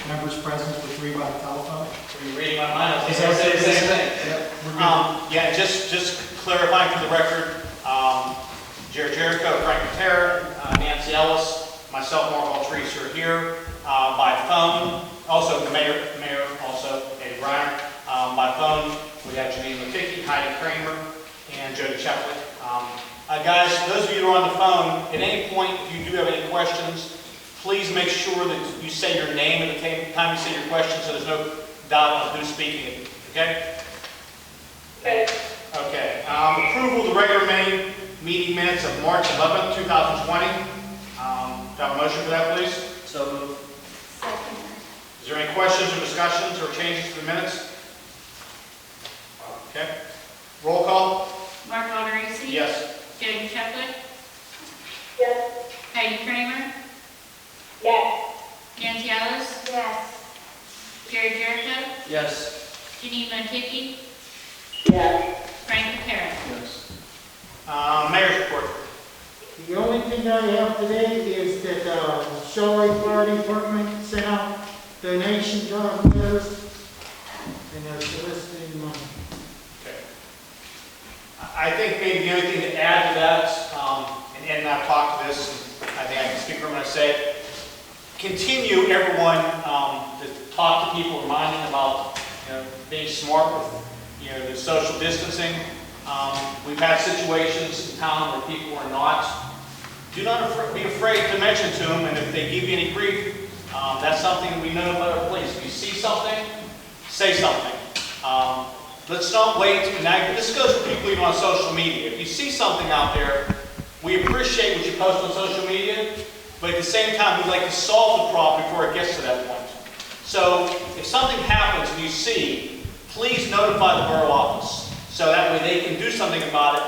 members present with 3 by the telephone. Were you reading my mind? I was Is going to that say the same what thing. Yep, we're good. Yeah, just clarifying for the record, Jerry Jericho, Frank Matera, Nancy Ellis, myself, Mark Altrese are here by phone. Also, the mayor also, Eddie Reiner. By phone, we have Janine McKickey, Heidi Kramer, and Jody Shepley. Guys, those of you who are on the phone, at any point, if you do have any questions, please make sure that you say your name at the time you say your question so there's no doubt of who's speaking. Okay? Okay. Approval of the regular meeting minutes of March 11th, 2020. Do I have a motion for that, please? So moved. Second. Is there any questions or discussions or changes to the minutes? Okay. Roll call? Mark Altrese? Yes. Jody Shepley? Yes. Heidi Kramer? Yes. Nancy Ellis? Yes. Jerry Jericho? Yes. Janine McKickey? Yes. Frank Matera? Yes. Mayor's report. The only thing I have today is that Charleroi Fire Department sent out donation drive letters and they're soliciting money. Okay. I think maybe the only thing to add to that, and Ed and I have talked to this, and I think I can speak for him when I say it, continue everyone to talk to people, remind them about being smart with the social distancing. We've had situations in town where people are not. Do not be afraid to mention to them, and if they give you any grief, that's something we know about our police. If you see something, say something. Let's not wait. And this goes for people even on social media. If you see something out there, we appreciate what you post on social media, but at the same time, we'd like to solve the problem before it gets to that point. So if something happens and you see, please notify the borough office so that way they can do something about it.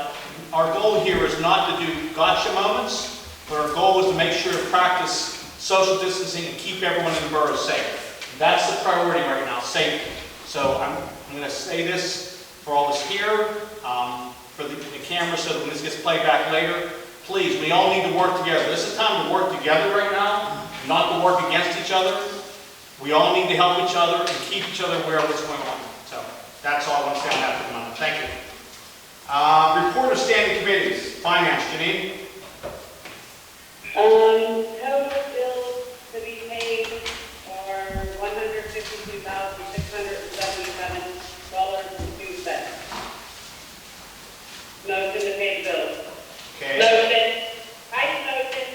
Our goal here is not to do gotcha moments, but our goal is to make sure to practice social distancing and keep everyone in the borough safe. That's the priority right now, safety. So I'm going to say this for all of us here, for the camera, so that when this gets played back later, please, we all need to work together. This is time to work together right now, not to work against each other. We all need to help each other and keep each other aware of what's going on. So that's all I want to say on that for the moment. Thank you. Report of standing committees. Finance, Janine. Total bills to be paid are $152,677.02. Motion to pay the bills. Okay. Motion. I motion.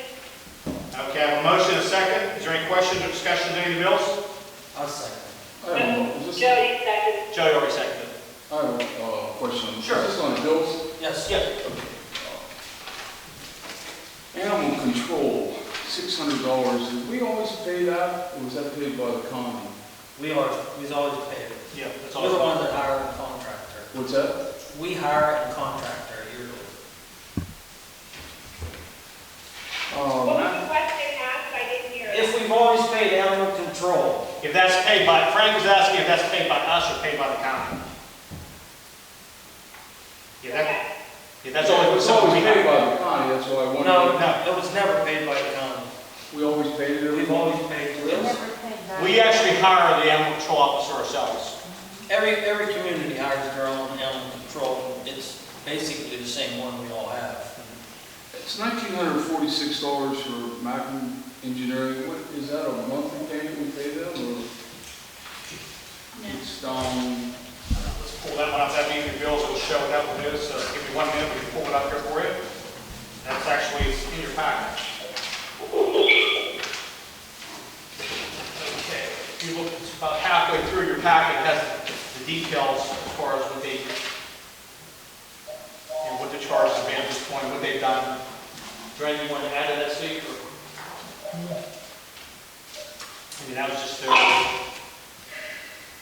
Okay, I have a motion and a second. Is there any questions or discussion on any of the bills? I'll second. I don't know, is this, Jody second. Joey already seconded. I have a question. Sure. Is this on the bills? Yes. Yes. Animal control, $600. Did we always pay that, or was that paid by the county? We've always paid it. Yeah, that's We're the all. ones that hire and contractor. What's that? We hire and contractor yearly. What was the question asked? I didn't hear it. If we've always paid animal control, If that's paid by, Frank was asking if that's paid by us or paid by the county. Yeah, that's always It's something always we paid have. by the county, that's why I wanted. no, it was never paid by the county. We always paid it every We've month? always paid We this. never paid that. We actually hire the animal control officer ourselves. Every community hires their own animal control. It's basically the same one we all have. It's $1,946 for Magnum Engineering. What, is that a monthly payment we pay them, or? It's, Let's pull that one up. That means the bills will show that what it is. So give me 1 minute, we can pull it up here for you. That's actually in your package. Okay. If you look about halfway through your packet, it has the details as far as what they, what the charges have been at this point, what they've done. Is there anything you want to add to that, Steve? I mean, that was just their.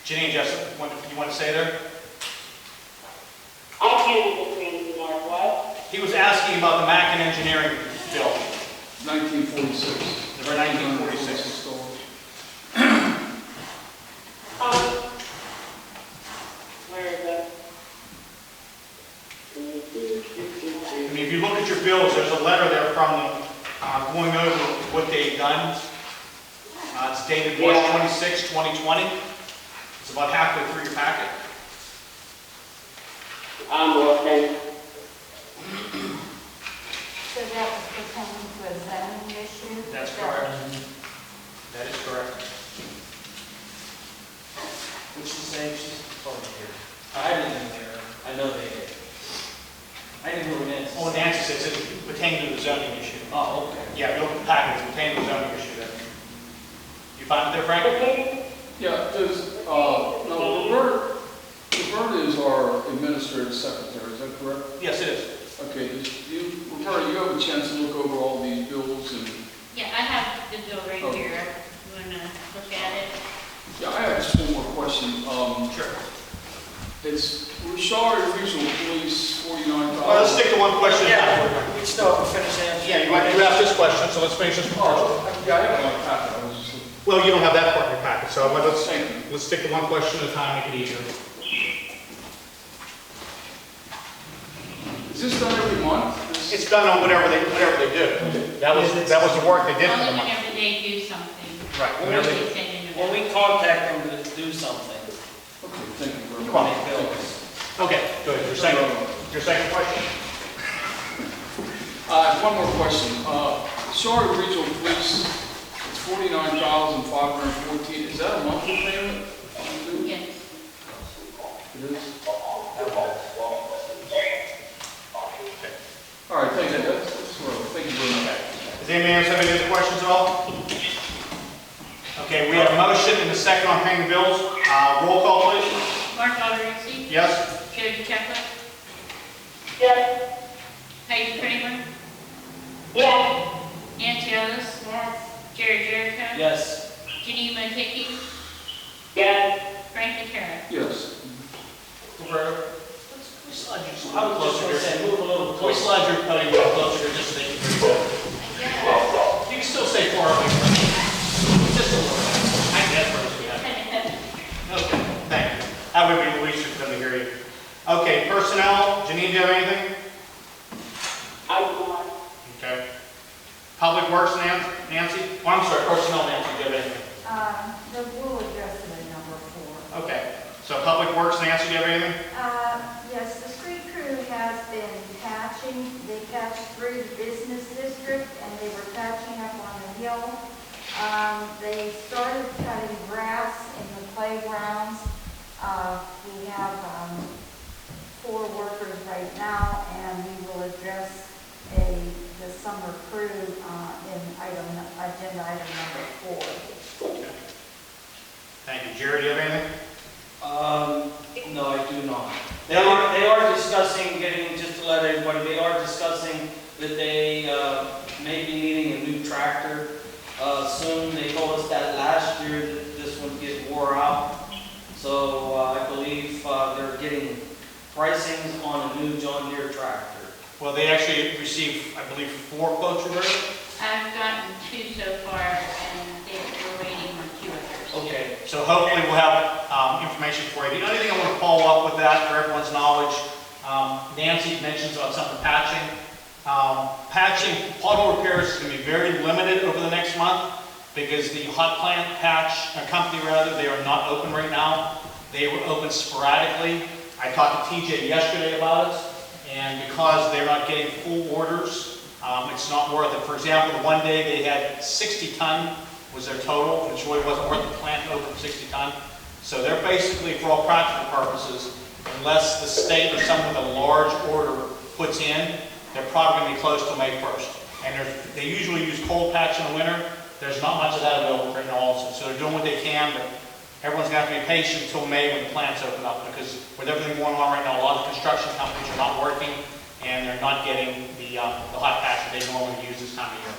Janine, Jessica, you want to say there? I'll handle the transit, Mark. What? He was asking about the Mackin Engineering bill, 1946. number 1946. Where is it? I mean, if you look at your bills, there's a letter there from them going over what they've done. It's dated March 26, 2020. It's about halfway through your packet. I'm looking. So that was pertaining to a zoning issue? That's correct. That is correct. Which is saying she's part here. I didn't hear her. I know they did. I didn't hear what Nancy Well, said. Nancy says it pertained to the zoning issue. Oh, okay. Yeah, if you look at the packet, it's pertaining to the zoning issue there. You find it there, Frank? Yeah, does, no, Roberta is our administrative secretary, is that correct? Yes, it is. Okay, Roberta, you have a chance to look over all these bills and, Yeah, I have the bill right here. You wanna look at it? yeah, I have just one more question. Sure. It's Charleroi Regional Police, 49,000. Well, let's stick to one question at a time. Yeah, we still have to finish answering. Yeah, you asked this question, so let's finish this one first. Oh, yeah, I have my packet, I was just looking. Well, you don't have that part in your packet, so Thank you. let's stick to one question at a time, make it easier. Is this done every month? It's done on whatever they do. That was the work they did for the Only month. whenever they do something. Right. Whenever Whenever they send in a When bill. we contact them to do something, Okay, thank you very You're much. welcome. they bill us. Okay, good. Your second question? One more question. Charleroi Regional Police, it's 49,514. Is that a monthly payment? Yes. It is? All right, thank you. That's thank you very much. Does anybody else have any other questions at all? Okay, we have a motion and a second on paying the bills. Roll call, please. Mark Alderisi? Yes? Joe DeChecco? Yes. Heidi Kramer? Yes. Nancy Ellis? Yes. Jerry Jericho? Yes. Janine Monteki? Yes. Frank Patera? Yes. Roberta? Slide you I was just gonna say, move a little Can we closer. slide your podium a little closer here just so they can hear you? You can still stay far away from me. Just a little bit. I can get first. Okay, thank you. That would be the least for them to hear you. Okay, personnel, Janine, do you have anything? I want. Okay. Public Works, Nancy? Oh, I'm sorry, personnel, Nancy, do you have anything? We'll address it in number 4. Okay. So Public Works, Nancy, do you have anything? Yes, the street crew has been patching. They patched through the business district and they were patching up on the hill. They started cutting grass in the playgrounds. We have 4 workers right now, and we will address the summer crew in agenda item number 4. Thank you. Jerry, do you have anything? No, I do not. They are discussing getting, just to let everybody, they are discussing that they may be needing a new tractor soon. They told us that last year that this one get wore out. So I believe they're getting pricings on a new John Deere tractor. Well, they actually received, I believe, 4 quotes, Roberta? I've gotten 2 so far, and we're waiting on 2 others. Okay, so hopefully we'll have information for you. The only thing I want to follow up with that for everyone's knowledge, Nancy mentions about some of the patching. Patching, pothole repairs is going to be very limited over the next month because the hot plant patch, company rather, they are not open right now. They were open sporadically. I talked to TJ yesterday about it, and because they're not getting full orders, it's not worth it. For example, the one day they had 60 ton was their total, and it really wasn't worth the plant to open 60 ton. So they're basically, for all practical purposes, unless the state or someone with a large order puts in, they're probably going to be closed till May 1st. And they usually use cold patch in the winter. There's not much of that available right now also. So they're doing what they can, but everyone's going to have to be patient until May when the plants open up, because with everything going on right now, a lot of construction companies are not working, and they're not getting the hot patch that they normally use this time of year.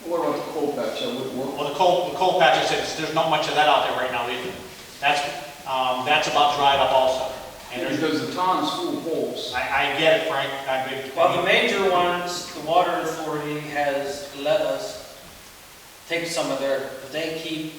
What about the cold patch? That wouldn't work? Well, the cold patch, I said, there's not much of that out there right now either. That's about dried up also. And Because the pond's full of holes. I get it, Frank. Well, the major ones, the Water Authority has let us take some of their, they keep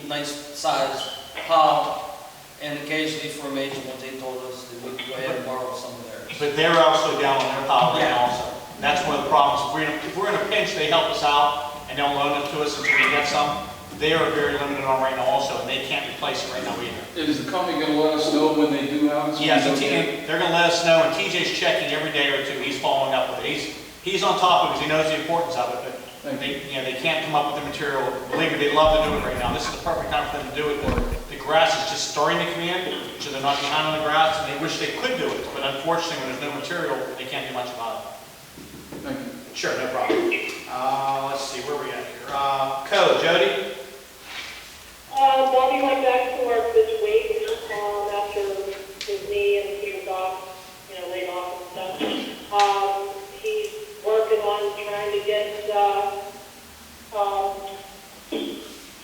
a nice size pile, and occasionally for a major one, they told us that we could go ahead and borrow some of theirs. But they're also down on their pile right Yeah. now also. That's one of the problems. If we're in a pinch, they help us out. and they'll loan it to us until we get some. They are very limited on right now also, and they can't replace it right now either. Is the company gonna let us know when they do have it? So Yeah, so we don't they're gonna let us know, and TJ's checking every day or two, he's following up with it. He's on top of it, he knows the importance of it, but Thank they can't come up with the material. Believe me, they'd love to do it right now. This is the perfect time for them to do it, where the grass is just starting to come in, so they're not behind on the grass, and they wish they could do it, but unfortunately, when there's no material, they can't do much about it. Thank you. Sure, no problem. Let's see, where are we at here? Code, Jody? Bobby went back to work this week, after his knee and he was off, laid off and stuff. He's working on trying to get,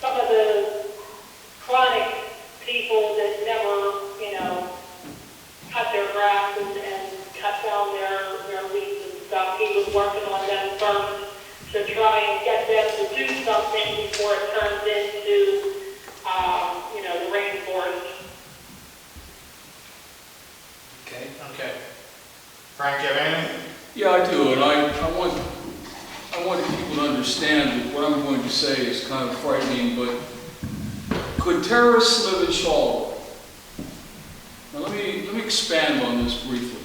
some of the chronic people that never, cut their grass and cut down their weeds and stuff. He was working on them first to try and get them to do something before it turns into, the rainforest. Okay. Frank, you have anything? Yeah, I do, and I want people to understand that what I'm going to say is kind of frightening, but could terrorists live in Charleroi? Now let me expand on this briefly.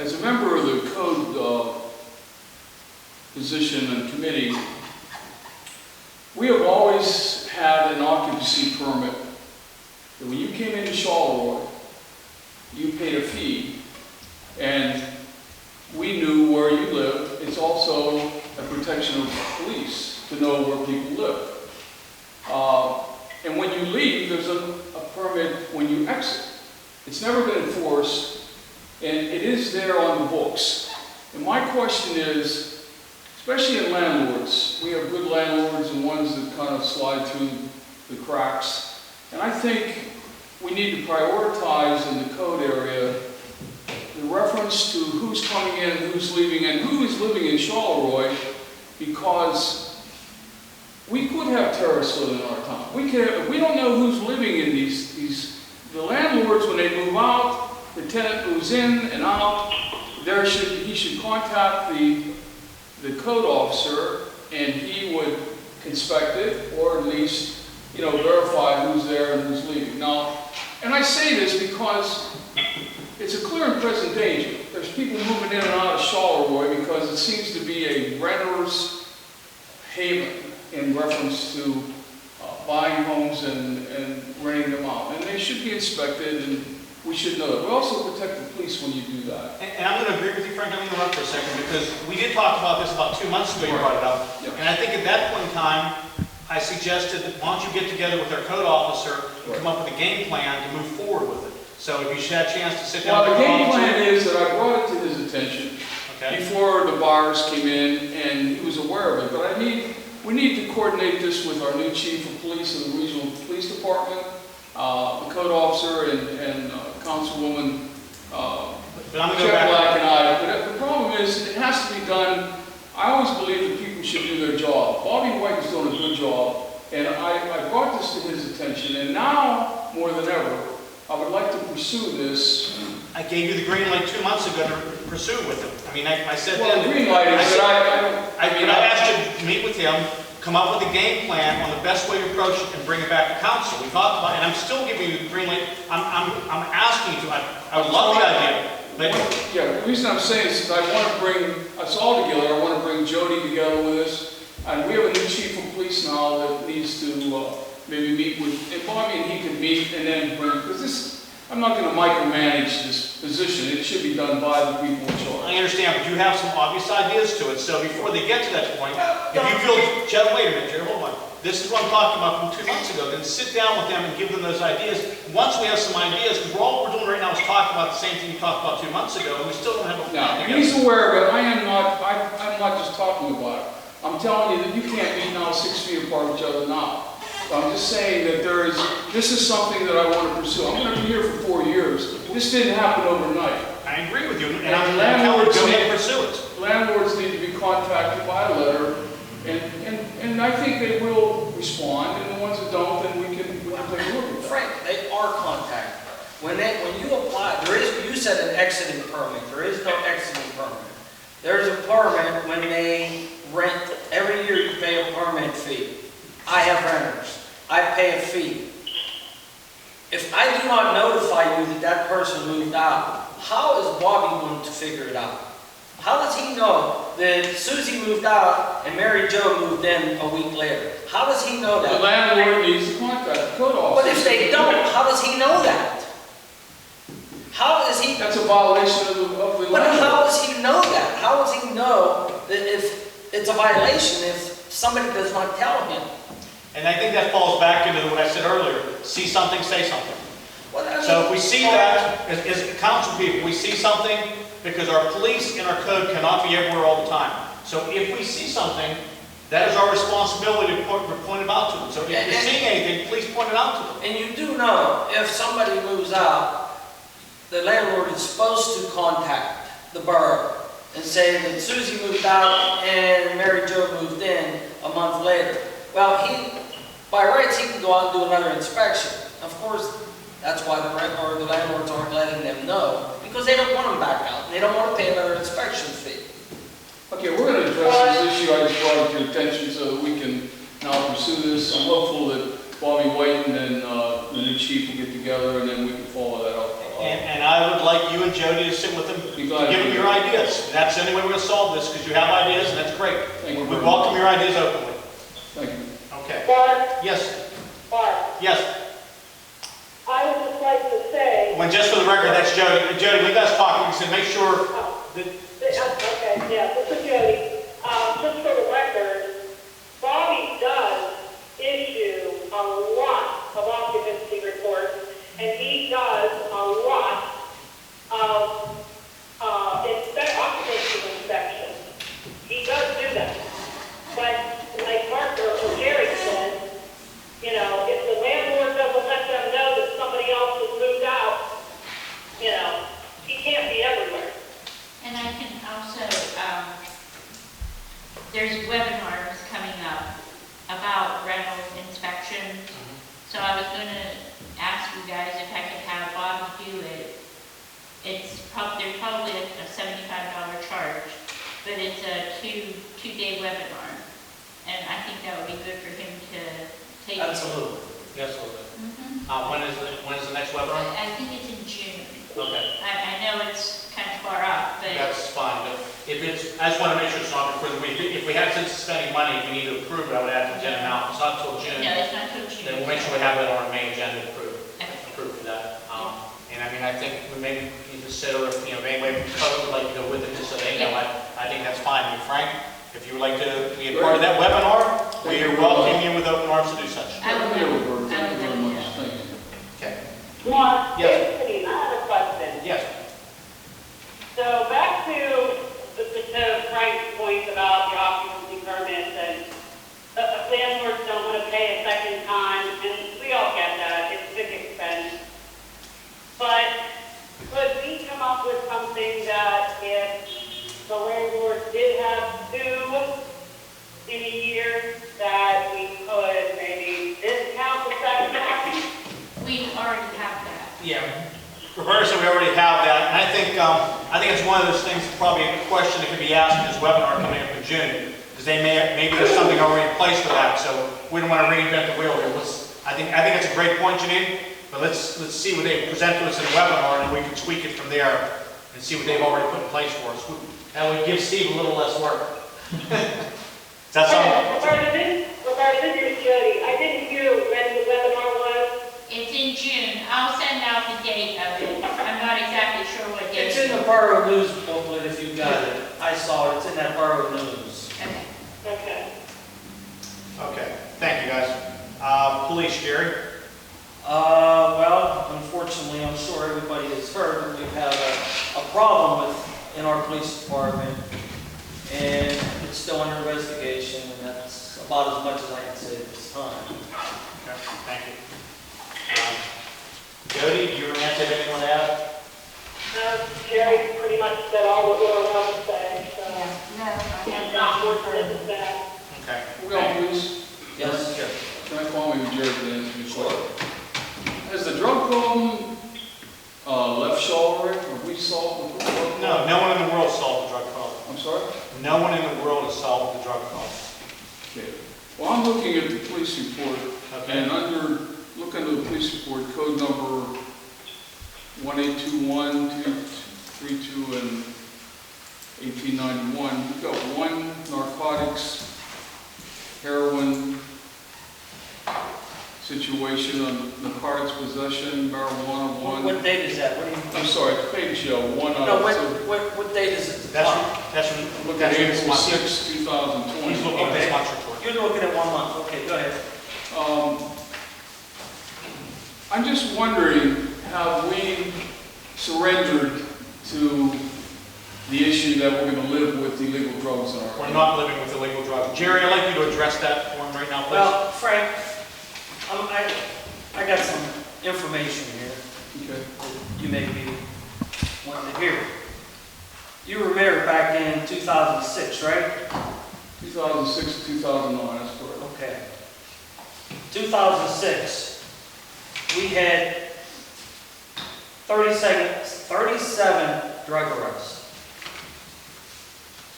As a member of the code position and committee, we have always had an occupancy permit. That when you came into Charleroi, you paid a fee, and we knew where you lived. It's also a protection of police to know where people live. And when you leave, there's a permit when you exit. It's never been enforced, and it is there on the books. And my question is, especially in landlords, we have good landlords and ones that kind of slide through the cracks. And I think we need to prioritize in the code area the reference to who's coming in, who's leaving, and who is living in Charleroi, because we could have terrorists living in our town. We don't know who's living in the landlords, when they move out, the tenant moves in and out, he should contact the code officer, and he would inspect it, or at least, verify who's there and who's leaving. Now, and I say this because it's a clear and present danger. There's people moving in and out of Charleroi because it seems to be a renter's haven in reference to buying homes and renting them out. And they should be inspected, and we should know it. We also protect the police when you do that. And I'm going to agree with you, Frank. I'm going to interrupt for a second, because we did talk about this about 2 months ago. You brought it up. Yep. And I think at that point in time, I suggested that why don't you get together with our code officer and come up with a game plan to move forward with it. So if you had a chance to sit down Well, with the our game officer- plan is that I brought it to his attention before the bars came in, and he was aware of it. But we need to coordinate this with our new chief of police of the regional police department, the code officer, and Councilwoman But I'm going to go Jeff back. Black and I. But the problem is, it has to be done. I always believe that people should do their job. Bobby White is doing a good job, and I brought this to his attention, and now, more than ever, I would like to pursue this. I gave you the green light 2 months ago to pursue with him. I mean, I said Well, then. the green light is that I asked you to meet with him, come up with a game plan on the best way to approach it, and bring it back to council. We talked about, and I'm still giving you the green light. I'm asking you to. I would love the idea, but Yeah, the reason I'm saying this is I want to bring us all together. I want to bring Jody together with us. And we have a new chief of police now that needs to maybe meet with, and Bobby and he can meet and then bring, because I'm not going to micromanage this position. It should be done by the people in charge. I understand, but you have some obvious ideas to it. So before they get to that point, if you feel, Jeff, wait a minute, Jerry, hold on. This is what I'm talking about from 2 months ago. Then sit down with them and give them those ideas. Once we have some ideas, because all we're doing right now is talking about the same thing you talked about 2 months ago, and we still don't have a plan. Now, he's aware of it. I'm not just talking about it. I'm telling you that you can't meet now 6 feet apart from each other now. I'm just saying that this is something that I want to pursue. I'm going to be here for 4 years. This didn't happen overnight. I agree with you, and And I'm landlords telling you, go need- ahead and pursue it. Landlords need to be contacted by letter, and I think they will respond, and the ones that don't, then we can take a look at that. Frank, they are contacted. When you apply, you said an exiting permit. There is no exiting permit. There's a permit when they rent, every year you pay pay a permit fee. I have renters. I pay a fee. If I do not notify you that that person moved out, how is Bobby going to figure it out? How does he know that Susie moved out and Mary Jo moved in a week later? How does he know The that? landlord needs to contact the code officer. But if they don't, how does he know that? How is he? That's a violation of the But landlord. how does he know that? How does he know that if it's a violation if somebody does not tell him? And I think that falls back into what I said earlier, see something, say something. Well, I mean, So if we see that, as council people, we see something, because our police and our code cannot be everywhere all the time. So if we see something, that is our responsibility to point it out to them. So if you're seeing anything, please point it out to them. And you do know, if somebody moves out, the landlord is supposed to contact the borough and say that Susie moved out and Mary Jo moved in a month later. Well, by rights, he can go out and do another inspection. Of course, that's why the landlords aren't letting them know, because they don't want them back out. They don't want to pay another inspection fee. Okay, we're going to address this issue. I just brought it to your attention so that we can now pursue this. I'm hopeful that Bobby White and the new chief will get together and then we can follow that up. And I would like you and Jody to sit with them, Be give glad to them do your that. ideas. That's the only way we're going to solve this, because you have ideas, and that's great. Thank you We very welcome much. your ideas openly. Thank you. Okay. Bart, Yes, Bart, yes. I would just like to say, Just for the record, that's Jody. Jody, we guys talk, we said make sure that, okay, yeah, this is Jody. Just for the record, Bobby does issue a lot of occupancy reports, and he does a lot of occupancy inspections. He does do that. But like Mark or Jerry said, you know, if the landlord doesn't let them know that somebody else has moved out, you know, he can't be everywhere. And I can also, there's webinars coming up about rental inspections. So I was gonna ask you guys if I could have Bobby do it. There's probably a $75 charge, but it's a two-day webinar. And I think that would be good for him to take. Absolutely. absolutely. Mhm. When is the next webinar? I think it's in June. Okay, I know it's kind of far up, but that's fine, but if it's, I just want to make sure it's not before the week. If we have since spending money, if we need to approve it, I would add to the agenda now. If it's not until June, no, it's not till then June. we'll make sure we have that on our main agenda to approve Okay. for that. And I mean, I think we maybe need to consider, if, you know, if anybody from code would like to go with it, just so they know, I think that's fine. I mean, Frank, if you would like to be a part of that webinar, we are welcoming you with open arms to do such. I will Thank you go. very much. Thank you. Okay. Mark, Yes. Anthony, I have a question. Yes. So back to Frank's point about the occupancy permits and landlords don't want to pay a second time, and we all get that, it's a big expense. But could we come up with something that if the landlord did have two in a year, that we could maybe discount the second time? We already have that. Yeah. Roberta said we already have that, and I think it's one of those things, probably a question that could be asked in this webinar coming up in June, because maybe there's something already in place for that, so we don't want to reinvent the wheel here. I think it's a great point, Janine, but let's see what they present to us in the webinar, and we can tweak it from there and see what they've already put in place for us. That would give Steve a little less work. Is that something? Roberta, this is Jody. I didn't hear when the webinar was. It's in June. I'll send out the date of it. I'm not exactly sure what date. It's in the borough news booklet if you got it. I saw it. It's in that borough news. Okay. Okay. Okay, thank you, guys. Police, Jerry? Well, unfortunately, I'm sure everybody has heard that we've had a problem in our police department, and it's still under investigation, and that's about as much as I can say at this time. Okay, thank you. Jody, do you or Nancy have anything to add? Jerry pretty much said all that we were going to say, so. No, I I'm not more have than that. Okay. We're going, please. Yes, sir. Can I call me Jerry to answer your question? Has the drug problem left Charleroi? Have we solved the drug problem? No, no one in the world solved the drug problem. I'm sorry? No one in the world has solved the drug problem. Okay. Well, I'm looking at the police report, Okay. and look under the police report, code number 1821, 232, and 1891. You've got one narcotics, heroin situation on narcotics possession, marijuana, one. What date is that? What do you? I'm sorry, page one No, out of what date is it? That's Look that's at this April month. 6, 2020. He's looking at this Okay. month's report. You're looking at 1 month, okay, go ahead. I'm just wondering, have we surrendered to the issue that we're going to live with illegal drugs in our We're country? not living with illegal drugs. Jerry, I'd like you to address that for him right now, please. Well, Frank, I got some information here Okay. you may be wanting to hear. You were mayor back in 2006, right? 2006 to 2009, that's correct. Okay. 2006, we had 37 drug arrests.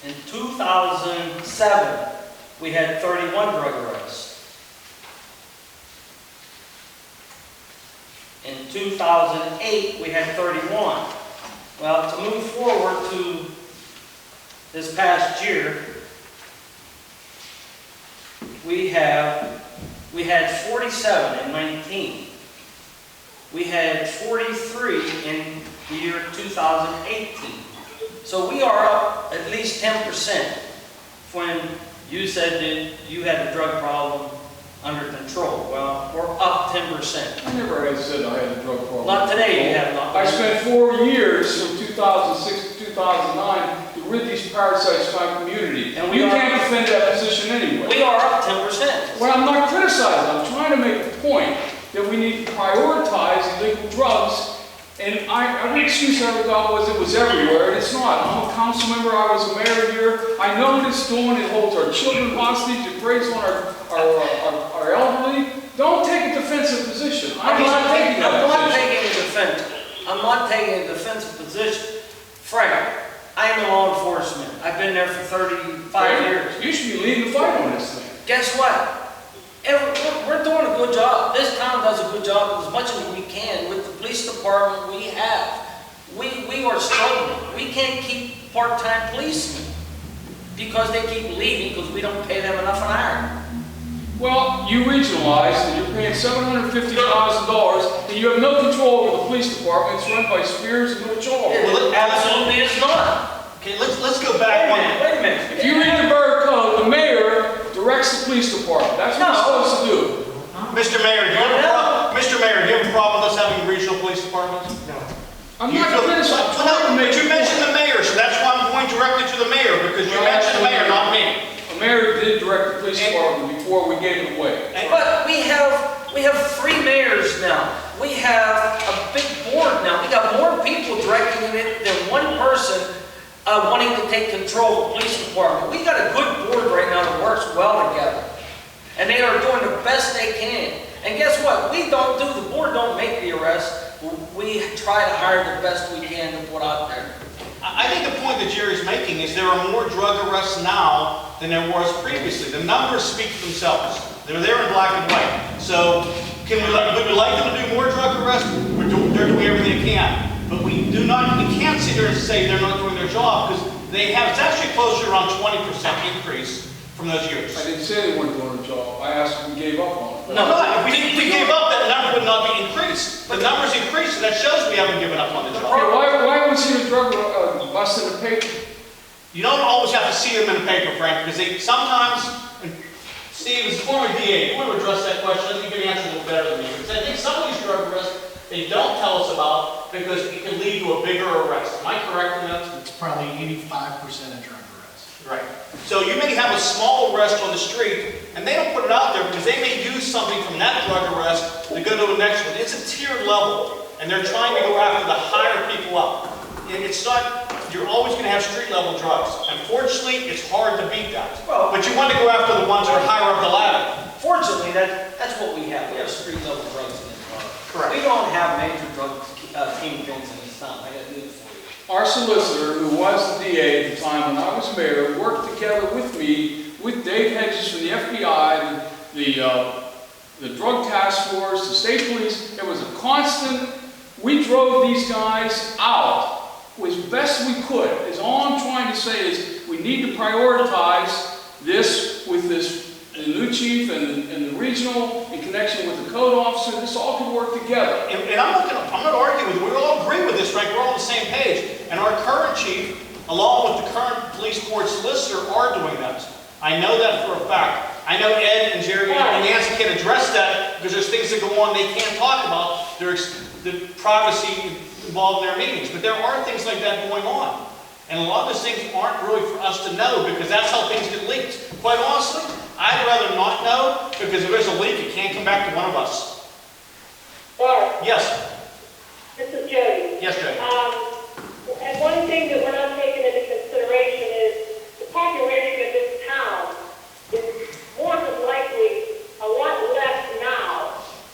In 2007, we had 31 drug arrests. In 2008, we had 31. Well, to move forward to this past year, we had 47 in 19. We had 43 in the year 2018. So we are up at least 10% when you said that you had a drug problem under control. Well, we're up 10%. I never had said I had a drug problem. Not today, you have not. I spent 4 years from 2006 to 2009 to rid these parasites from our community. And And we you are- can't defend that position anyway. We are up 10%. Well, I'm not criticizing. I'm trying to make a point that we need to prioritize illegal drugs. And every excuse I ever got was it was everywhere, and it's not. I'm a council member. I was a mayor here. I know what it's doing. It holds our children hostage. It preys on our elderly. Don't take a defensive position. I'm not taking that position. I'm not taking a defensive position. Frank, I am in law enforcement. I've been there for 35 years. You should be leading the fight on this thing. Guess what? We're doing a good job. This town does a good job as much as we can with the police department we have. We are struggling. We can't keep part-time policemen because they keep leaving because we don't pay them enough an hour. Well, you regionalized and you're paying $750,000 and you have no control over the police department. It's run by Spears and Little Charles. It absolutely is not. Okay, let's go back one. Wait a minute. If you read the borough code, the mayor directs the police department. That's what he's supposed to do. Mr. Mayor, do you have a problem? Mr. Mayor, do you have a problem with us having regional police departments? No. I'm not criticizing. I'm trying to make But you mentioned the mayor, so that's why I'm going directly to the mayor, because you mentioned the mayor, not me. A mayor did direct the police department before we gave it away. But we have 3 mayors now. We have a big board now. We got more people directing it than one person wanting to take control of the police department. We got a good board right now that works well together. And they are doing the best they can. And guess what? The board don't make the arrest. We try to hire the best we can to put out there. I think the point that Jerry's making is there are more drug arrests now than there was previously. The numbers speak for themselves. They're there in black and white. So, would we like them to do more drug arrests? They're doing everything they can. But we can't sit here and say they're not doing their job, because it's actually closer to around 20% increase from those years. I didn't say they weren't doing a job. I asked if we gave up on it. No, if we gave up, that number would not be increased. The number's increased, so that shows we haven't given up on the job. Okay, why was he a drug bust in the paper? You don't always have to see them in the paper, Frank, because sometimes, Steve, as a former DA, you want to address that question, I think you can answer a little better than me. Because I think some of these drug arrests, they don't tell us about because it can lead to a bigger arrest. Am I correct in that? It's probably 85% of drug arrests. Right. So you may have a small arrest on the street, and they don't put it out there because they may use something from that drug arrest to go to the next one. It's a tiered level, and they're trying to go after the higher people up. It's not, you're always going to have street level drugs. Unfortunately, it's hard to beat that. Well, But you want to go after the ones that are higher up the ladder. Fortunately, that's what we have. We have street level drugs in this town. Correct. We don't have major drug kingpins in this town. I got news for you. Our solicitor, who was the DA at the time when I was mayor, worked together with me with Dave Hedges from the FBI, the drug task force, the state police. It was a constant. We drove these guys out as best we could. Is all I'm trying to say is we need to prioritize this with the new chief and the regional in connection with the code officer. This all could work together. And I'm not arguing with you. We all agree with this, Frank. We're all on the same page. And our current chief, along with the current police board solicitor, are doing that. I know that for a fact. I know Ed and Jerry and Nancy can address that because there's things that go on they can't talk about. There's the privacy involved in their meetings. But there are things like that going on. And a lot of those things aren't really for us to know because that's how things get leaked. Quite honestly, I'd rather not know because if there's a leak, it can't come back to one of us. Barb, Yes. this is Jody. Yes, Jay. And one thing that we're not taking into consideration is the population of this town is more than likely a lot less now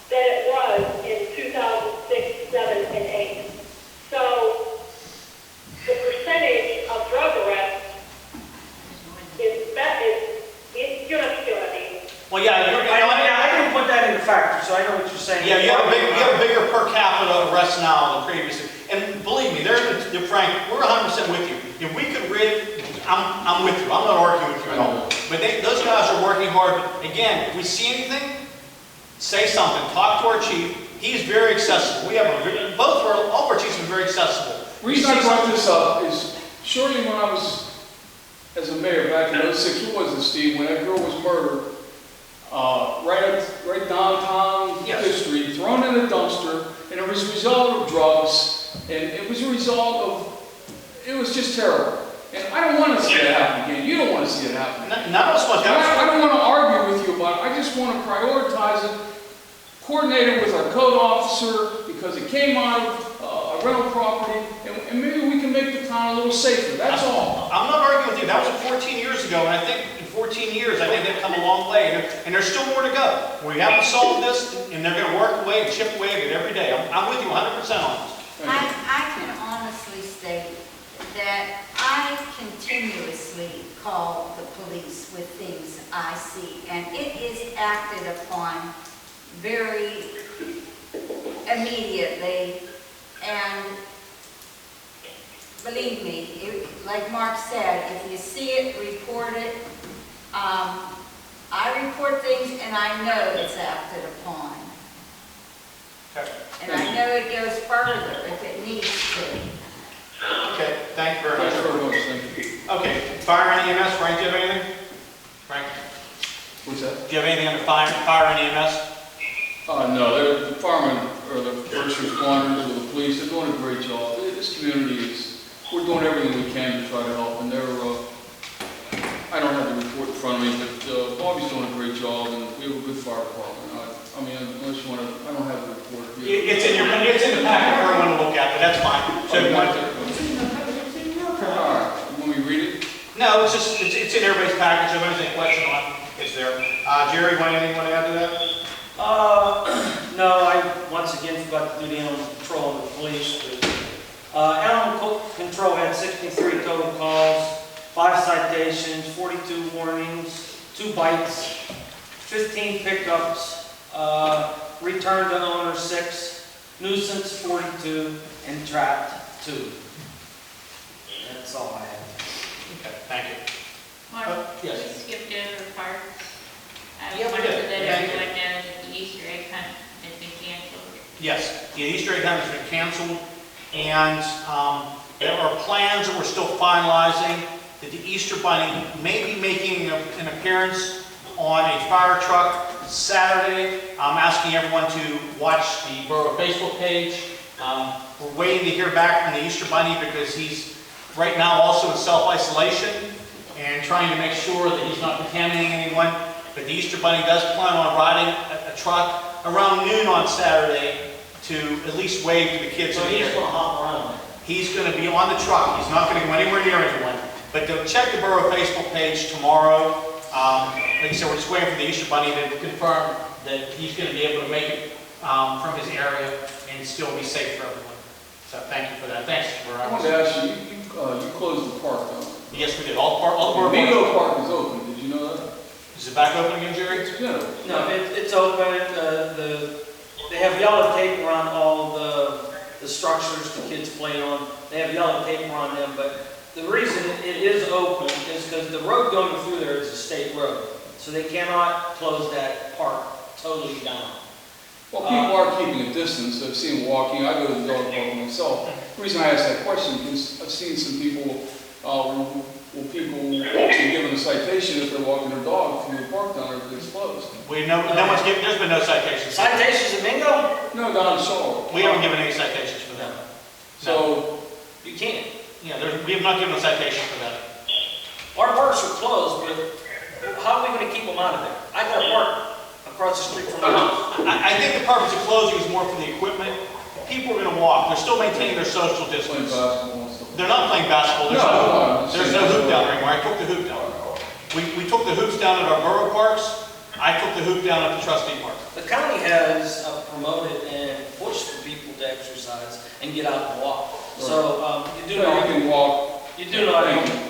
than it was in 2006, 7, and 8. So the percentage of drug arrests is you understand what I mean? Well, yeah, I didn't put that into factor, so I know what you're saying. yeah, you have a bigger per capita arrest now than previously. And believe me, Frank, we're 100% with you. If we could I'm with you. I'm not arguing with you at all. But those guys are working hard. Again, if we see anything, say something. Talk to our chief. He's very accessible. We have all of our chiefs are very accessible. The reason I brought this up is surely when I was as a mayor back in 06, who was it, Steve, when that girl was murdered, right downtown Yes. Fifth Street, thrown in a dumpster, and it was a result of drugs, and it was a result of, it was just terrible. And I don't want to see it happen again. You don't want to see it happen. None of us want that. I don't want to argue with you about it. I just want to prioritize it, coordinate it with our code officer, because it came out of a rental property, and maybe we can make the town a little safer. That's all. I'm not arguing with you. That was 14 years ago, and I think in 14 years, I think they've come a long way, and there's still more to go. We haven't solved this, and they're going to work away and chip away at it every day. I'm with you 100% on this. I can honestly state that I continuously call the police with things I see, and it is acted upon very immediately. And believe me, like Mark said, if you see it, report it. I report things and I know it's acted upon. Okay. And I know it goes further if it needs to. Okay, thank you very much. Thanks very much. Thank you. Okay, fire and EMS, Frank, do you have anything? Frank, What's that? do you have anything under fire and EMS? No, they're the firemen or the first responders or the police. They're doing a great job. This community we're doing everything we can to try to help. And I don't have the report in front of me, but Bobby's doing a great job, and we have a good fire department. I mean, unless you want to, I don't have the report here. It's in the packet for everyone to look at, but that's fine. So if you want to- All right, you want me to read it? No, it's in everybody's package. If there's any question on it, it's there. Jerry, anything you want to add to that? No, I once again forgot to do the animal control of the police. Animal control had 63 total calls, 5 citations, 42 warnings, 2 bites, 15 pickups, return to owner 6, nuisance 42, and trapped 2. That's all I have. Okay, thank you. Mark, we yes. skipped over parks. I Yeah, we wanted to did. let Thank you. everyone know that the Easter egg hunt has been canceled. Yes, the Easter egg hunt has been canceled, and there are plans that we're still finalizing that the Easter Bunny may be making an appearance on a fire truck Saturday. I'm asking everyone to watch the Borough Facebook page. We're waiting to hear back from the Easter Bunny because he's right now also in self-isolation and trying to make sure that he's not contaminating anyone. But the Easter Bunny does plan on riding a truck around noon on Saturday to at least wave to the kids. So he's going to hop around. He's going to be on the truck. He's not going to go anywhere near anyone. But they'll check the Borough Facebook page tomorrow. Like I said, we're just waiting for the Easter Bunny to confirm that he's going to be able to make it from his area and still be safe for everyone. So thank you for that. Thanks for I wanted to ask you, you closed the park, though. Yes, we did. All the Borough Bingo Park is open. Did Did you know that? Is it back open again, Jerry? Yeah. No, it's open, they have yellow tape around all the structures the kids play on. They have yellow tape around them, but the reason it is open is because the road going through there is a state road. So they cannot close that park totally down. Well, people are keeping a distance. I've seen them walking. I go to the dog park myself. The reason I asked that question is I've seen some people, people actually given a citation if they're walking their dog through the park down there if it's closed. There's been no citations. Citations in Mingo? No, down in Charleroi. We haven't given any citations for them. So, You can't. Yeah, we have not given a citation for that. Our parks are closed, but how are we going to keep them out of there? I got a park across the street from my house. I think the purpose of closing is more for the equipment. People are going to walk. They're still maintaining their social playing distance. basketball and stuff. They're not playing basketball. There's no hoop down there anymore. I took the hoop down. We took the hoops down at our borough parks. I took the hoop down at the trustee park. The county has promoted and pushed for people to exercise and get out and walk. So you do Yeah, not, you can walk. you do not,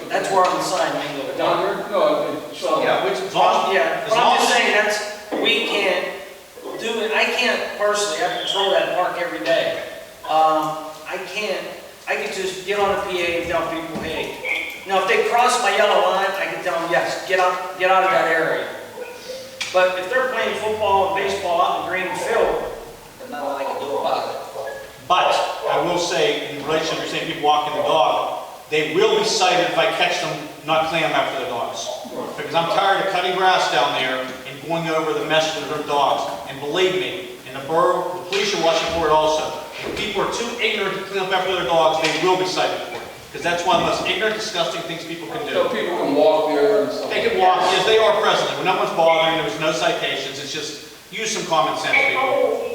that's where on the sign, Mingo. Down there? No, in Charleroi. Yeah, As long as, but I'm just saying we can't do it, I can't personally, I patrol that park every day. I can just get on a PA and tell people, hey, now if they cross my yellow line, I can tell them, yes, get out of that area. But if they're playing football and baseball out in the green field, there's nothing I can do about it. But I will say, in relation to saying people walking the dog, they will be cited if I catch them not cleaning up after the dogs. Because I'm tired of cutting grass down there and going over the mess with their dogs. And believe me, in the borough, the police are watching for it also. If people are too ignorant to clean up after their dogs, they will be cited for it. Because that's one of the most ignorant, disgusting things people can do. So people can walk there and stuff. They can walk, yes, they are present. When no one's bothering, there was no citations. It's just, use some common sense, people.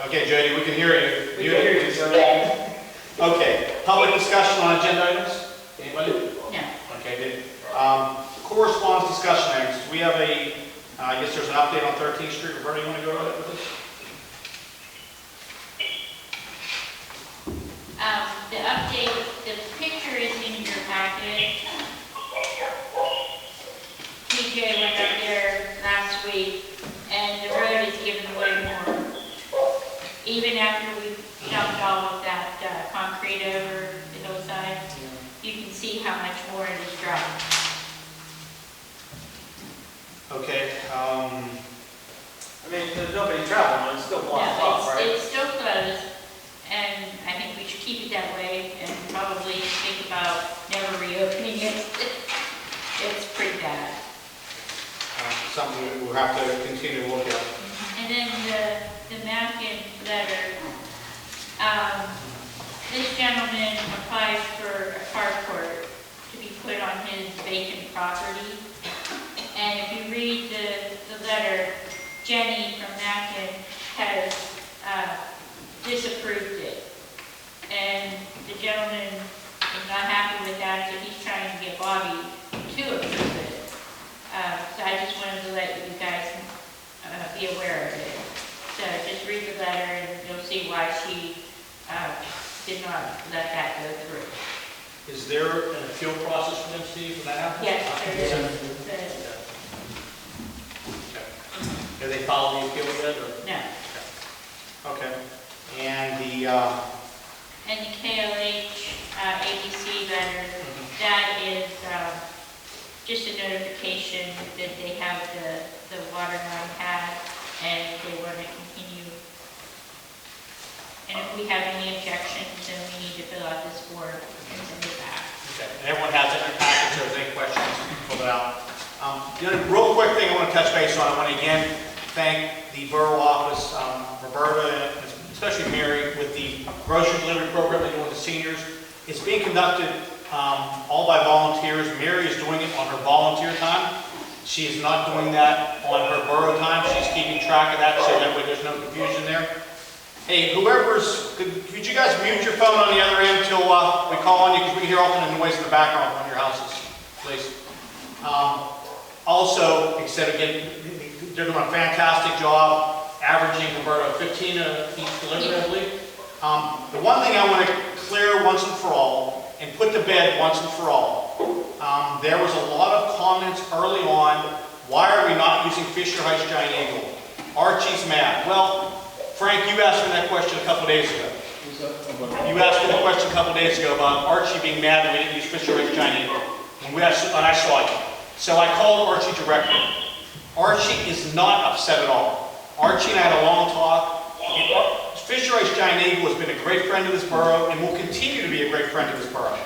Okay, Jody, we can hear you. We can hear you, Jody. Okay, public discussion on agenda items? Anybody? No. Okay, good. Correspondence discussion items. Do we have I guess there's an update on 13th Street. Roberta, you want to go ahead with this? The update, the picture is in your packet. TJ went up there last week, and the road is giving way more. Even after we dumped all of that concrete over the hillside, you can see how much more it is dropping. Okay, I mean, there's nobody traveling, it's still blocked off, No, right? it's still closed, and I think we should keep it that way and probably think about never reopening it. It's pretty bad. something we'll have to continue to look at. And then the Mackin letter, this gentleman applied for a carport to be put on his vacant property. And if you read the letter, Jenny from Mackin has disapproved it. And the gentleman is not happy with that, so he's trying to get Bobby to approve it. So I just wanted to let you guys be aware of it. So just read the letter and you'll see why she did not let that go through. Is there an appeal process for them, Steve, when that happens? Yes, there is. Have they followed the appeal yet, or? No. Okay. And the, And the KLH ABC letter, that is just a notification that they have the water line pad and they want to continue. And if we have any objections, then we need to fill out this form and send it back. okay. And everyone has it in their package, so if there's any questions, fill it out. The other real quick thing I want to touch base on, I want to again thank the borough office, Roberta, and especially Mary, with the grocery delivery program they do with the seniors. It's being conducted all by volunteers. Mary is doing it on her volunteer time. She is not doing that on her borough time. She's keeping track of that so that way there's no confusion there. Hey, could you guys mute your phone on the other end until we call on you, because we can hear all kind of noise in the background of one of your houses, please. Also, except again, they're doing a fantastic job averaging about 15 each delivery, I believe. The one thing I want to clear once and for all, and put to bed once and for all, there was a lot of comments early on, why are we not using Fisher Heights Giant Eagle? Archie's mad. Well, Frank, you asked me that question a couple days ago. You asked me the question a couple days ago about Archie being mad that we didn't use Fisher Heights Giant Eagle. And I saw you. So I called Archie directly. Archie is not upset at all. Archie and I had a long talk. Fisher Heights Giant Eagle has been a great friend of this borough and will continue to be a great friend of this borough.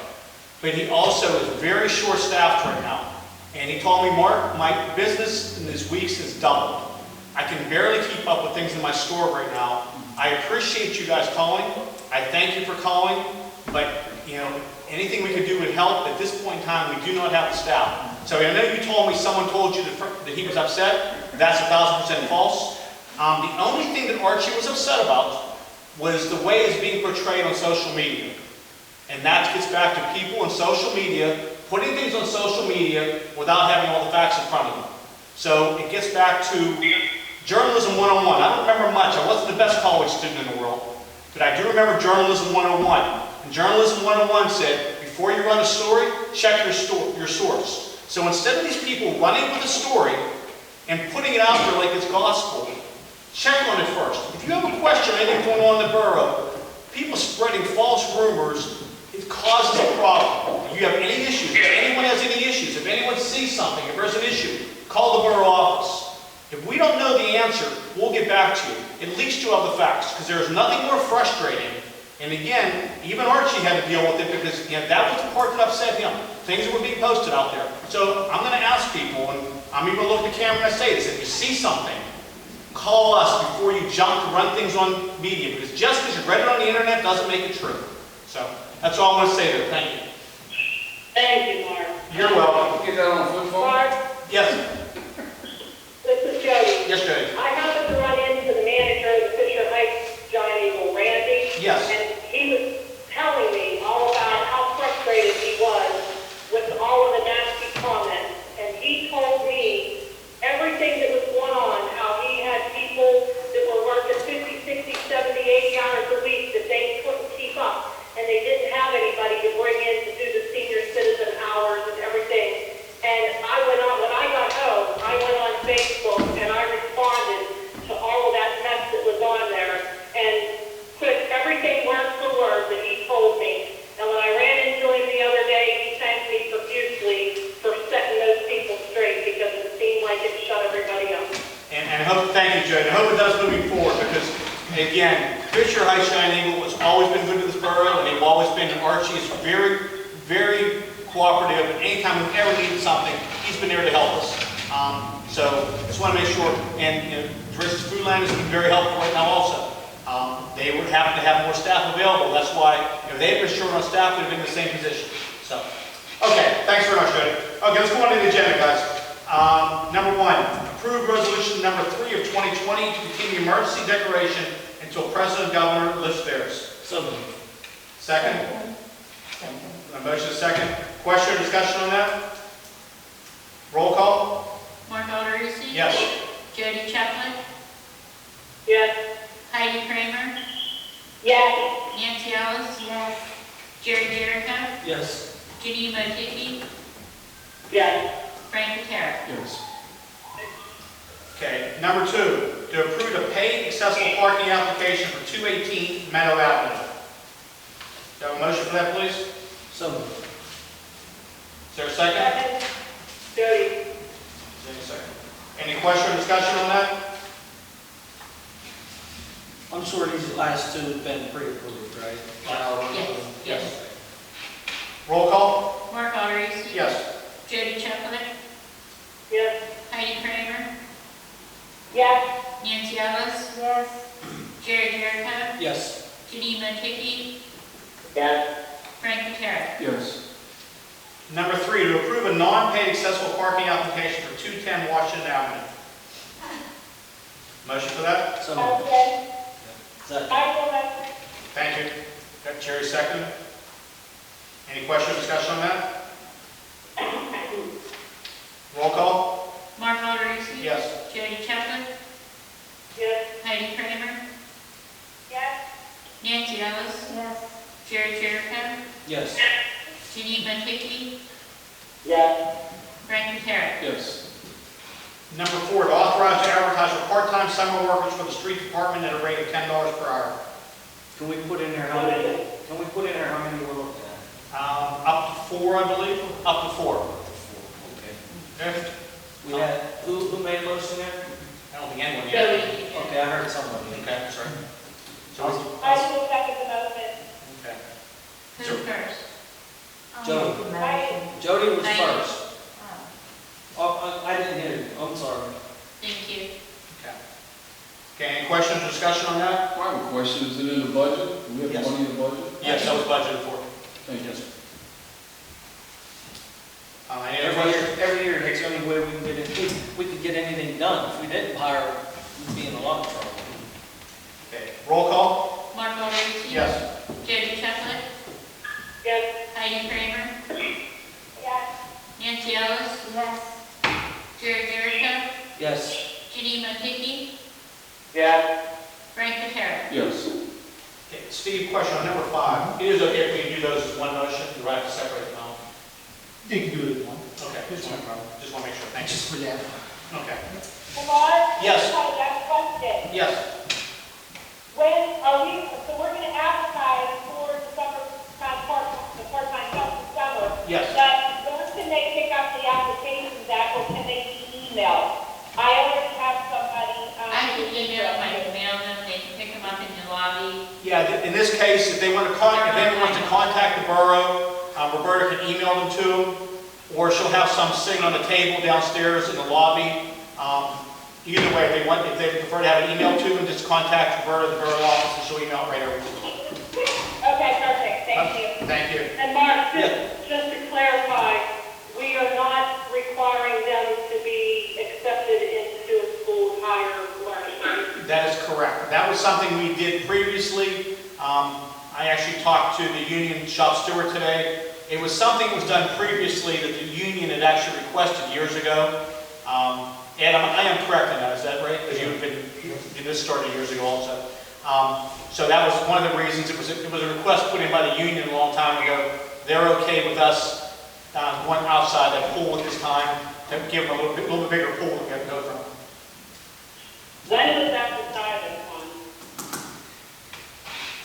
But he also is very short-staffed right now. And he told me, Mark, my business in these weeks has doubled. I can barely keep up with things in my store right now. I appreciate you guys calling. I thank you for calling. But, you know, anything we could do would help. At this point in time, we do not have the staff. So I know you told me someone told you that he was upset. That's 1,000% false. The only thing that Archie was upset about was the way it's being portrayed on social media. And that gets back to people in social media, putting things on social media without having all the facts in front of them. So it gets back to Journalism 101. I don't remember much. I wasn't the best college student in the world. But I do remember Journalism 101. And Journalism 101 said, before you run a story, check your source. So instead of these people running with a story and putting it out there like it's gospel, check on it first. If you have a question or anything going on in the borough, people spreading false rumors, it causes a problem. If you have any issues, if anyone has any issues, if anyone sees something, if there's an issue, call the borough office. If we don't know the answer, we'll get back to you. At least you'll have the facts, because there's nothing more frustrating. And again, even Archie had to deal with it because that was the part that upset him. Things that were being posted out there. So I'm going to ask people, and I'm even going to look at the camera and I say this, if you see something, call us before you jump to run things on media, because just because you read it on the internet doesn't make it true. So that's all I'm going to say there. Thank you. Thank you, Mark. You're welcome. Get that on a flip phone? Mark, Yes. this is Jody. Yes, Jody. I happened to run into the manager of the Fisher Heights Giant Eagle, Randy. Yes. And he was telling me all about how frustrated he was with all of the nasty comments. And he told me everything that was going on, how he had people that were working 50, 60, 70, 80 hours a week that they couldn't keep up. And they didn't have anybody to bring in to do the senior citizen hours and everything. And I went on, when I got home, I went on Facebook and I responded to all of that mess that was on there and put everything word for word that he told me. And when I ran into him the other day, he thanked me profusely for setting those people straight because it seemed like it shut everybody up. And I hope, thank you, Jody. I hope it does moving forward because, again, Fisher Heights Giant Eagle has always been good to this borough, and they've always been, and Archie is very, very cooperative. And anytime we've ever needed something, he's been there to help us. So just want to make sure, and Drizzt Food Land has been very helpful right now also. They would happen to have more staff available. That's why if they had been short on staff, they'd have been in the same position. So, okay, thanks very much, Jody. Okay, let's go on to the agenda, guys. Number one, approve resolution number 3 of 2020 to continue emergency declaration until President Governor lifts theirs. So moved. Second? A motion is second. Question or discussion on that? Roll call? Mark Alderisi? Yes. Jody Chapman? Yes. Heidi Kramer? Yes. Nancy Ellis? Yes. Jerry Jericho? Yes. Jenny Motiki? Yes. Frank Patera? Yes. Okay. Number 2, to approve a paid accessible parking application for 218 Meadow Avenue. Do I have a motion for that, please? So moved. Is there a second? Jody. Any question or discussion on that? I'm sure these last two have been pre-approved, right? Yes. Roll call? Mark Alderisi? Yes. Jody Chapman? Yes. Heidi Kramer? Yes. Nancy Ellis? Yes. Jerry Jericho? Yes. Jenny Motiki? Yes. Frank Patera? Yes. Number 3, to approve a non-paid accessible parking application for 210 Washington Avenue. Motion for that? So moved. Okay. Second. Thank you. Got Jerry second. Any question or discussion on that? Roll call? Mark Alderisi? Yes. Jody Chapman? Yes. Heidi Kramer? Yes. Nancy Ellis? Yes. Jerry Jericho? Yes. Jenny Motiki? Yes. Frank Terra. Yes. Number 4, to authorize to advertise for part-time summer workers for the street department at a rate of $10 per hour. Can we put in there how many, we're looking at? Up to 4, I believe, up to 4. Okay. Okay. We had, who made a motion there? I don't think anyone Jody. yet. Okay, I heard somebody. Okay, sorry. So, I will second the motion. okay. Who first? I'll Joe. make a motion. Jody was Diane. first. Oh. Oh, I didn't hear you, I'm sorry. Thank you. Okay. Okay, any questions or discussion on that? I have a question. Is it in the budget? Do we have Yes. money in the budget? Yes, that was budgeted for. Thank you. Any other questions? Every year, it's the only way we can get it, we could get anything done. If we didn't hire, we'd be in a lot of trouble. Okay, roll call? Mark Alderson. Yes. Jody Chesler. Yes. Heidi Kramer. Yes. Nancy Ellis. Yes. Jerry Jericho. Yes. Janine Monteith. Yes. Frank Terra. Yes. Okay, Steve, question on number 5. It is okay if we do those as one motion, do I have to separate them out? You can do it in one. Okay, just want to make sure, thank you. Just for that. Okay. Lamar? Yes. That's question. Yes. When are we, so we're gonna advertise for the summer, the part-time help in summer. Yes. But when can they pick up the applications at, or can they be emailed? I already have somebody. I can email them, I can mail them, they can pick them up in the lobby. Yeah, in this case, if they want to if anyone wants to contact the borough, Roberta can email them to them, or she'll have some sitting on the table downstairs in the lobby. Either way, if they prefer to have an email to them, just contact Roberta at the borough office, and she'll email it right over to them. Okay, perfect, thank you. Thank you. And Mark, just to clarify, we are not requiring them to be accepted into a school higher learning. That is correct. That was something we did previously. I actually talked to the union shop steward today. It was something that was done previously that the union had actually requested years ago. And I am correct on that, is that right? Because this started years ago also. So that was one of the reasons. It was a request put in by the union a long time ago. They're okay with us going outside that pool at this time to give them a little bit bigger pool to go from. When was that decided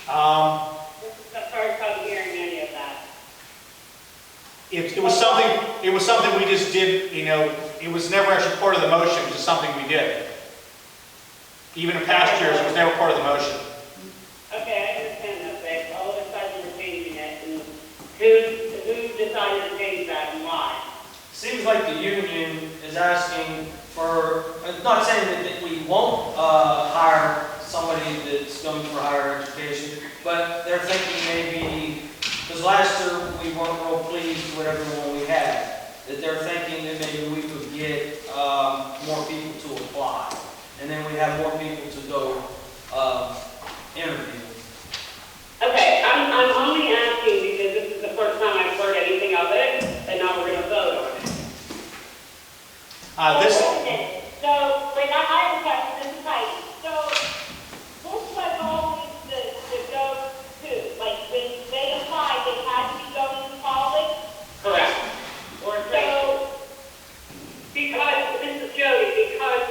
on? This is the first time hearing any of that. It was something we just did, it was never actually part of the motion, it was just something we did. Even in past years, it was never part of the motion. Okay, I understand that, but all of a sudden you're changing it, and who decided to change that and why? Seems like the union is asking for, not saying that we won't hire somebody that's going for higher education, but they're thinking maybe, because last year we weren't real pleased with everyone we had, that they're thinking that maybe we could get more people to apply, and then we have more people to go interview. Okay, I'm only asking because this is the first time I've heard anything of it, and now we're gonna vote on it. So, wait, I have a question, this is Heidi. So, this was always the go-to, like, when they applied, they had to be going to college? Correct. Or so, because, this is Jody, because,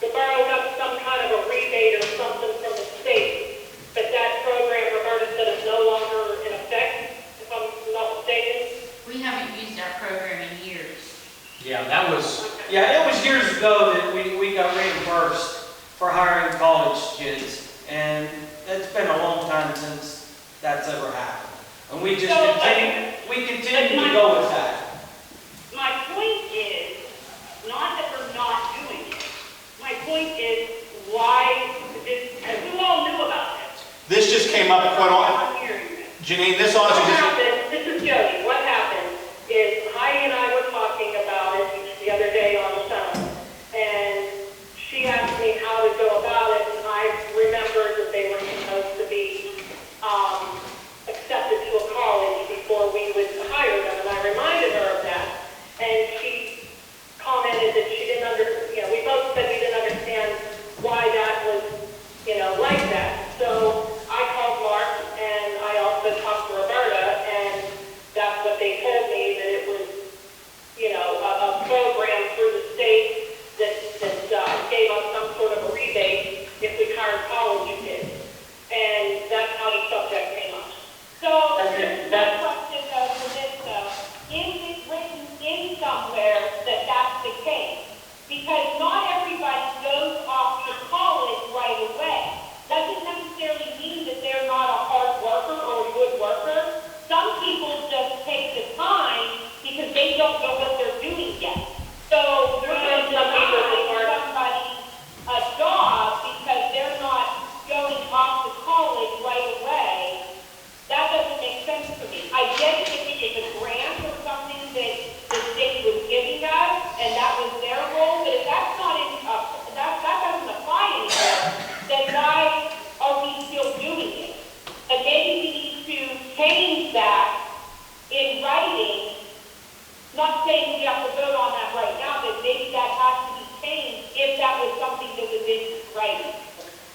the borough got some kind of a rebate or something from the state, but that program, Roberta said, is no longer in effect, if I'm not mistaken. We haven't used that program in years. Yeah, that was, Yeah, it was years ago that we got reimbursed for hiring college kids, and it's been a long time since that's ever happened. And we just continue to go with that. My point is, not that we're not doing it. My point is, why, and who all knew about this? this just came up quite often. I'm hearing this. Janine, this What honestly just, happened, this is Jody, what happened is Heidi and I were talking about it the other day on the phone, and she asked me how to go about it, and I remembered that they were supposed to be accepted to a college before we would hire them, and I reminded her of that, and she commented that she didn't we both said we didn't understand why that was, like that. So I called Mark, and I also talked to Roberta, and that's what they told me, that it was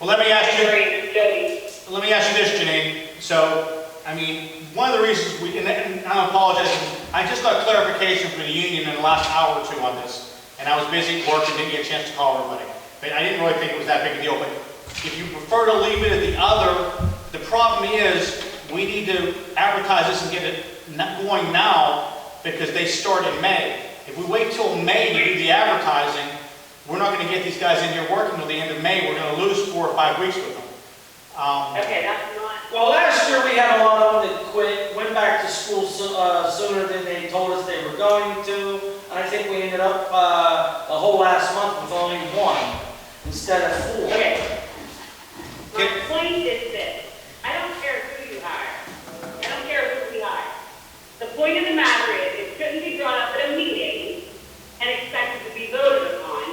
Well, let me ask you, during the study. let me ask you this, Janine. So, I mean, one of the reasons and I apologize, I just got clarification from the union in the last hour or two on this, and I was busy working, didn't get a chance to call everybody. But I didn't really think it was that big a deal, but if you prefer to leave it at the other, the problem is, we need to advertise this and get it going now, because they start in May. If we wait till May to do the advertising, we're not going to get these guys in here working until the end of May. We're going to lose 4 or 5 weeks with them. Okay, that's not. Well, last year we had a lot of them that quit, went back to school sooner than they told us they were going to. And I think we ended up the whole last month with only 1 instead of 4. Okay. My point is this. I don't care who you hire. I don't care who we hire. The point of the matter is, it shouldn't be brought up at a meeting and expected to be voted upon.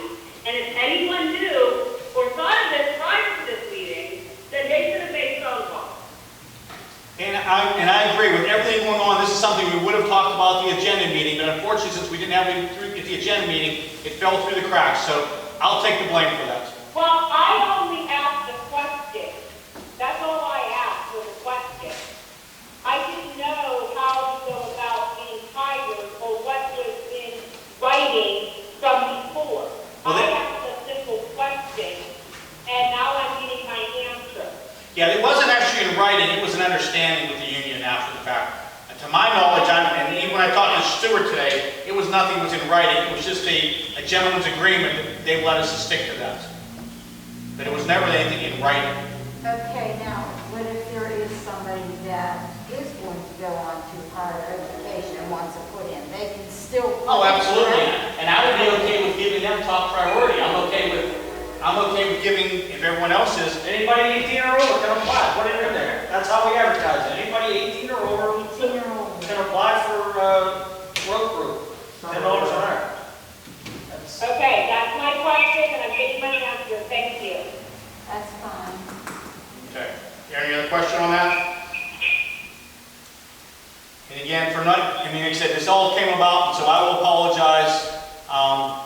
And if anyone knew or thought of this prior to this meeting, then they should have made phone calls. And I agree with everything going on. This is something we would have talked about at the agenda meeting, but unfortunately, since we didn't have it at the agenda meeting, it fell through the cracks. So I'll take the blame for that. Well, I only asked a question. That's all I asked was a question. I didn't know how to go about being hired or what was in writing from before. Well, I asked a simple question, and now I'm getting my answer. Yeah, it wasn't actually in writing. It was an understanding with the union after the fact. And to my knowledge, and even when I talked to Stuart today, it was nothing was in writing. It was just a gentleman's agreement that they let us stick to that. But it was never anything in writing. Okay, now, what if there is somebody that is going to go on to higher education and wants to put in? They can still. Oh, absolutely. And I would be okay with giving them top priority. I'm okay with giving, if everyone else is. Anybody 18 or older can apply, put it in there. That's how we advertise it. Anybody 18 or older 18-year-old. can apply for road group. $10 an hour. That's- Okay, that's my question, and I'm getting my answer. Thank you. That's fine. Okay. Any other question on that? And again, for not, I mean, like I said, this all came about, so I will apologize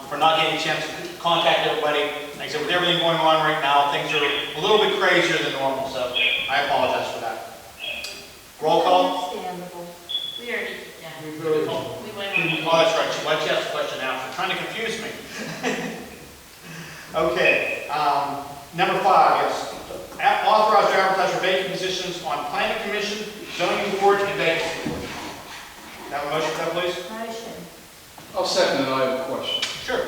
for not getting a chance to contact everybody. Like I said, with everything going on right now, things are a little bit crazier than normal, so I apologize for that. Roll call? Understandable. We already did that. We really, We went on. Oh, that's right. Why'd you ask the question now? You're trying to confuse me. Okay. Number 5, yes. Authorize to advertise for vacant positions on planning commission, zoning board, and vacancy board. Have a motion for that, please? Motion. I'll second it, I have a question. Sure.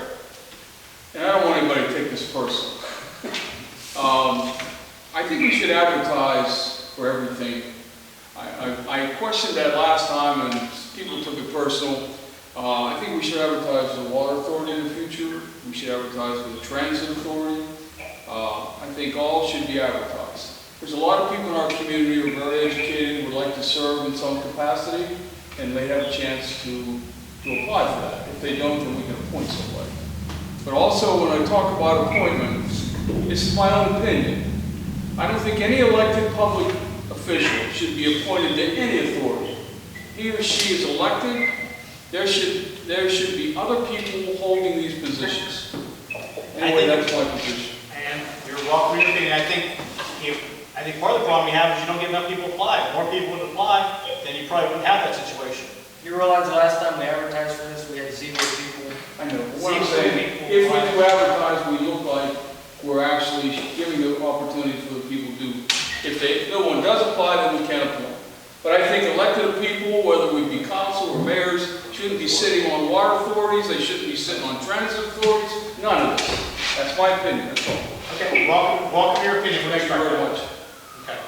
And I don't want anybody to take this personal. I think we should advertise for everything. I questioned that last time and people took it personal. I think we should advertise for the water authority in the future. We should advertise for the transit authority. I think all should be advertised. There's a lot of people in our community who are very educated, would like to serve in some capacity, and they have a chance to apply for that. If they don't, then we can appoint somebody. But also, when I talk about appointments, this is my own opinion. I don't think any elected public official should be appointed to any authority. He or she is elected, there should be other people holding these positions. Anyway, that's my position. And you're welcome to your opinion. I think part of the problem you have is you don't get enough people apply. If more people would apply, then you probably wouldn't have that situation. You realize the last time we advertised for this, we had 0 people. I know, but what I'm saying, if we do advertise, we look like we're actually giving the opportunity for the people to do. If no one does apply, then we can't appoint. But I think elected people, whether we be council or mayors, shouldn't be sitting on water authorities, they shouldn't be sitting on transit authorities, none of this. That's my opinion, that's all. Okay, welcome to your opinion. Thank you very much. Okay.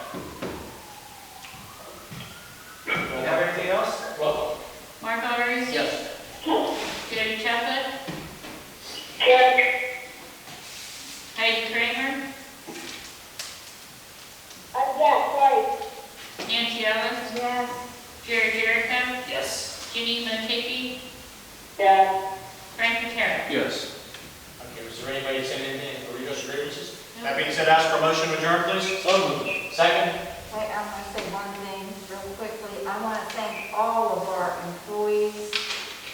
You have anything else? Welcome. Mark Alvarez? Yes. Jody Chaput? Yes. Heidi Kramer? Yes, sorry. Nancy Ellis? Yes. Jerry Jericho? Yes. Janine Montefiore? Yes. Frank Matera? Yes. Okay, was there anybody saying anything for redress of grievances? That being said, ask for a motion to adjourn, please. So moved. Second? Wait, I want to say one thing real quickly. I want to thank all of our employees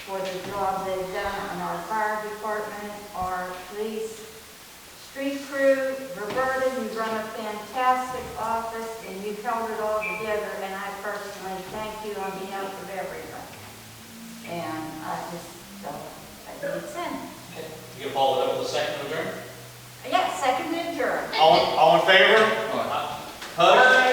for the job they've done on our fire department, our police, street crew. Roberta, you run in favor? Aye. Opposed?